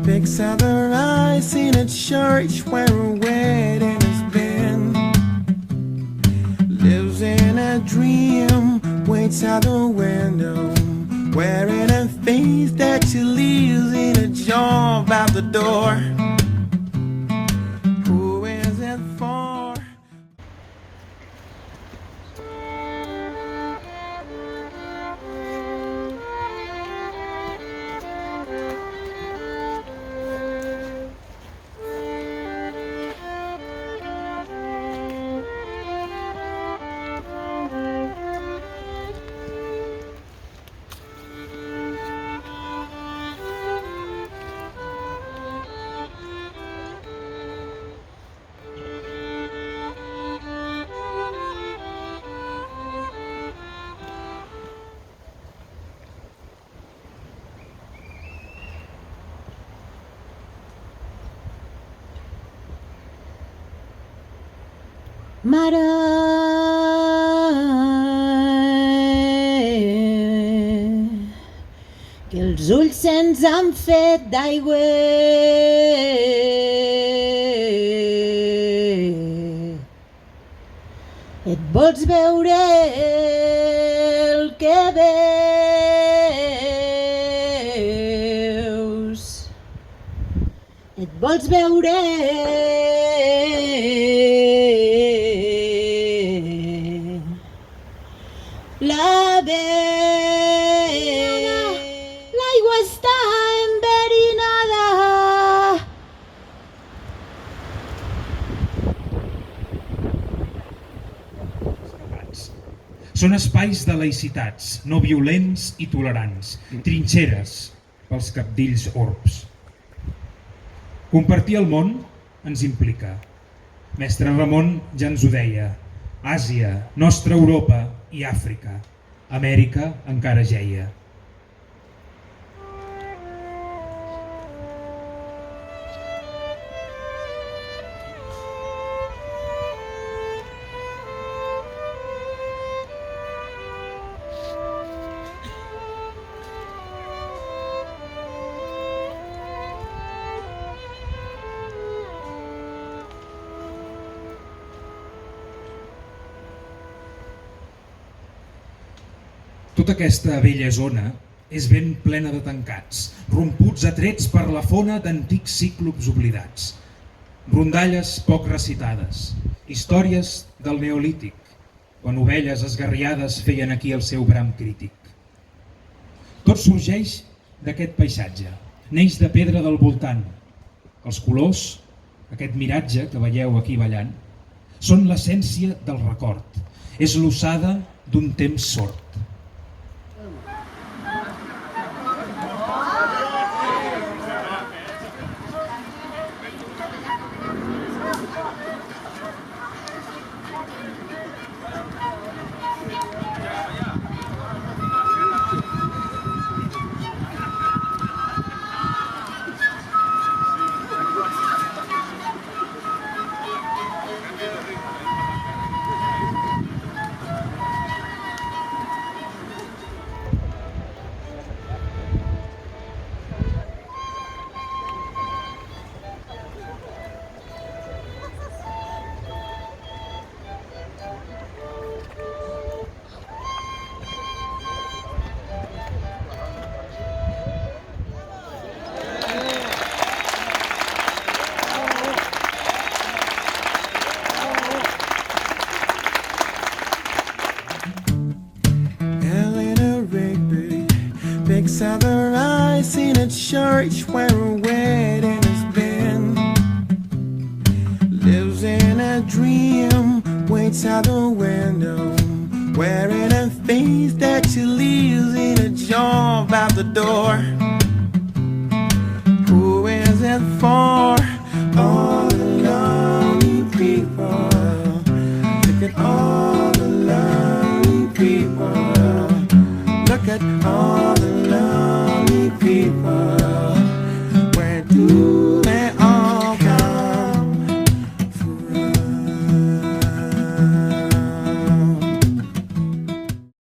Picks out the rice in a church where a wedding has been. Lives in a dream, waits out the window, wearing a face that she leaves in a job out the door. Who is it for? Mare, que els ulls se'ns han fet d'aigua. Et vols veure el que veus? Et vols veure la veu? L'aigua està enverinada. Són espais de laïcitats, no violents i tolerants, trinxeres pels cabdills orbs. Compartir el món ens implica. Mestre Ramon ja ens ho deia, Àsia, nostra Europa i Àfrica. Amèrica encara geia. Tota aquesta vella zona és ben plena de tancats, romputs a trets per la fona d'antics cíclops oblidats. Rondalles poc recitades, històries del Neolític, quan ovelles esgarriades feien aquí el seu bram crític. Tot sorgeix d'aquest paisatge, neix de pedra del voltant. Els colors, aquest miratge que veieu aquí ballant, són l'essència del record, és l'ossada d'un temps sord. Picks out the rice in a church where a wedding has been. Lives in a dream, waits out the window, wearing a face that she leaves in a job out the door. Who is it for? All the lonely people. Look at all the lonely people. all the lonely people.